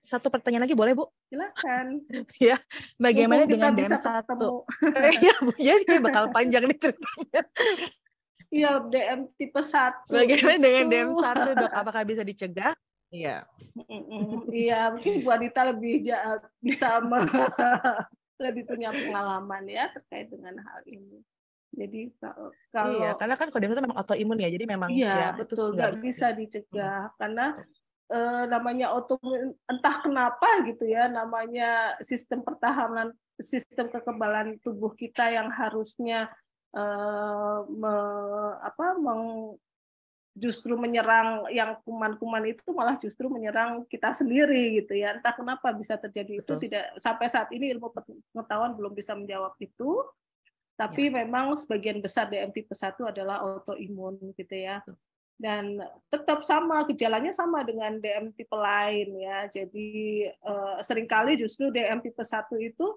Satu pertanyaan lagi boleh, Bu? Silakan. Ya, bagaimana Mumpung kita dengan bisa DM1? ketemu. Iya, Bu, jadi kayak bakal panjang nih ceritanya. Iya, DM tipe 1. Bagaimana dengan DM1, Dok? Apakah bisa dicegah? Iya. Iya, mungkin Bu Anita lebih bisa lebih punya pengalaman ya terkait dengan hal ini. Jadi kalau Iya, karena kan kalau DM1 memang autoimun ya, jadi memang iya ya itu betul nggak bisa dicegah karena namanya autoimun entah kenapa gitu ya, namanya sistem kekebalan tubuh kita yang harusnya justru menyerang yang kuman-kuman itu malah justru menyerang kita sendiri gitu ya. Entah kenapa bisa terjadi itu, tidak sampai saat ini ilmu pengetahuan belum bisa menjawab itu. Tapi memang sebagian besar DM tipe 1 adalah autoimun gitu ya. Dan tetap sama, gejalanya sama dengan DM tipe lain ya. Jadi seringkali justru DM tipe 1 itu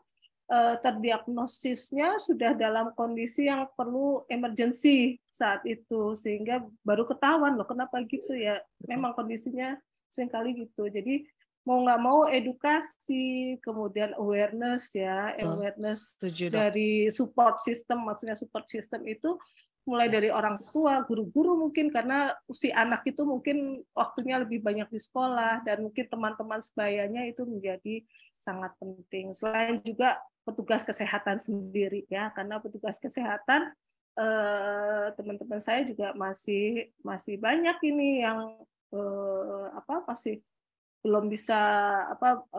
terdiagnosisnya sudah dalam kondisi yang perlu emergency saat itu, sehingga baru ketahuan loh kenapa gitu ya. Memang kondisinya seringkali gitu. Jadi mau nggak mau edukasi, kemudian awareness ya, awareness dari support system, maksudnya support system itu mulai dari orang tua, guru-guru mungkin, karena si anak itu mungkin waktunya lebih banyak di sekolah, dan mungkin teman-teman sebayanya itu menjadi sangat penting. Selain juga petugas kesehatan sendiri ya, karena petugas kesehatan teman-teman saya juga masih banyak ini yang masih belum bisa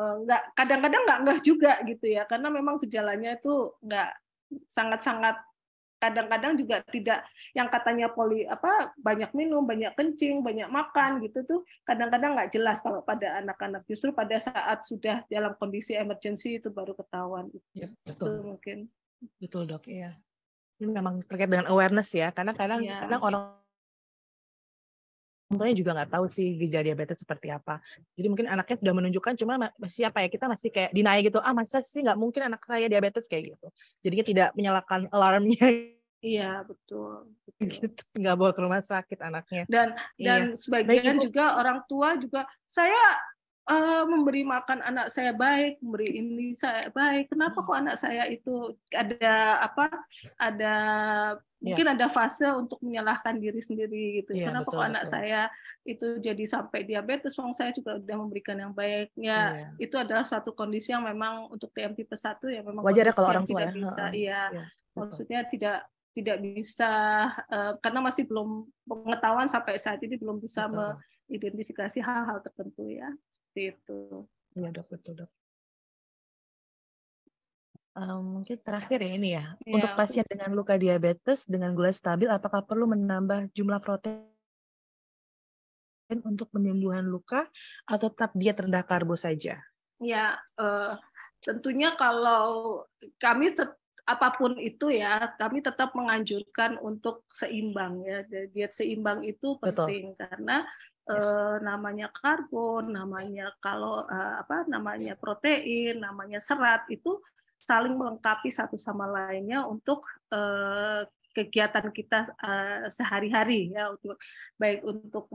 nggak, kadang-kadang nggak juga gitu ya, karena memang gejalanya itu nggak sangat-sangat, kadang-kadang juga tidak yang katanya banyak minum, banyak kencing, banyak makan gitu tuh kadang-kadang nggak jelas kalau pada anak-anak. Justru pada saat sudah dalam kondisi emergency itu baru ketahuan. Ya, betul. Itu mungkin. Betul, Dok. Iya. Ini memang terkait dengan awareness ya, karena kadang orang tuanya juga nggak tahu sih gejala diabetes seperti apa. Jadi mungkin anaknya sudah menunjukkan, cuma masih kita masih kayak deny gitu. Masa sih nggak mungkin anak saya diabetes kayak gitu. Jadinya tidak menyalakan alarmnya. Iya, betul. Gitu. Nggak bawa ke rumah sakit anaknya. Dan sebagian juga orang tua juga, saya memberi makan anak saya baik, memberi ini saya baik. Kenapa kok anak saya itu mungkin ada fase untuk menyalahkan diri sendiri gitu. Kenapa kok anak saya itu jadi sampai diabetes, saya juga sudah memberikan yang baiknya. Itu adalah satu kondisi yang memang untuk DM tipe 1 ya memang wajar kalau orang tidak tua bisa. Maksudnya tidak bisa karena masih belum pengetahuan sampai saat ini belum bisa mengidentifikasi hal-hal tertentu ya. Seperti itu. Iya, Dok, betul, Dok. Mungkin terakhir ya ini ya. Untuk pasien dengan luka diabetes dengan gula stabil, apakah perlu menambah jumlah protein untuk penyembuhan luka atau tetap diet rendah karbo saja? Ya, tentunya kalau kami apapun itu ya, kami tetap menganjurkan untuk seimbang ya. Diet seimbang itu penting karena namanya karbo, namanya namanya protein, namanya serat itu saling melengkapi satu sama lainnya untuk kegiatan kita sehari-hari ya, baik untuk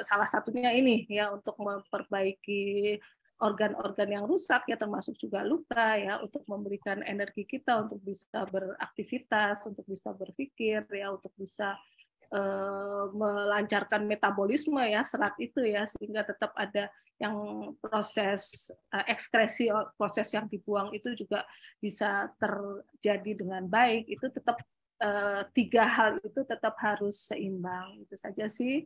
salah satunya ini ya, untuk memperbaiki organ-organ yang rusak ya, termasuk juga luka ya, untuk memberikan energi kita untuk bisa beraktivitas, untuk bisa berpikir ya, untuk bisa melancarkan metabolisme ya serat itu ya, sehingga tetap ada yang proses ekskresi, proses yang dibuang itu juga bisa terjadi dengan baik. Itu tetap tiga hal itu tetap harus seimbang. Itu saja sih.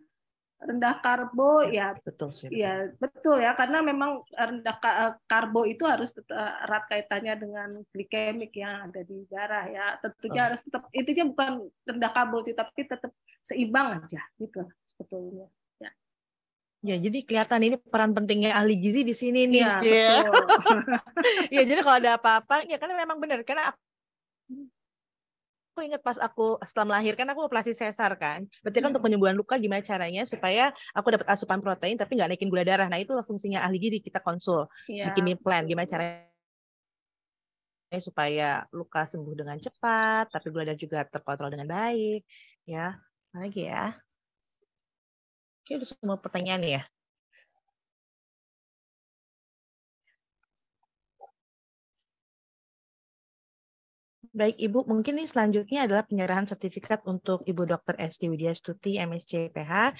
Rendah karbo ya, Betul sih. ya betul ya, karena memang rendah karbo itu harus erat kaitannya dengan glikemik yang ada di darah ya. Tentunya harus tetap, intinya bukan rendah karbo sih, tapi tetap seimbang aja gitu sebetulnya. Ya, Ya, jadi kelihatan ini peran pentingnya ahli gizi di sini nih, ya Cie. betul. Ya, jadi kalau ada apa-apa, ya karena memang benar, karena aku ingat pas aku setelah melahirkan aku operasi sesar kan. Berarti kan untuk penyembuhan luka gimana caranya supaya aku dapat asupan protein tapi nggak naikin gula darah. Nah, itulah fungsinya ahli gizi, kita konsul, bikin Ya, meal plan gimana caranya supaya luka sembuh dengan cepat, tapi gula darah juga terkontrol dengan baik. Ya, apa lagi ya? Oke, itu semua pertanyaan ya. Baik, Ibu, mungkin ini selanjutnya adalah penyerahan sertifikat untuk Ibu Dr. Esti Widya Stuti, MSc PH.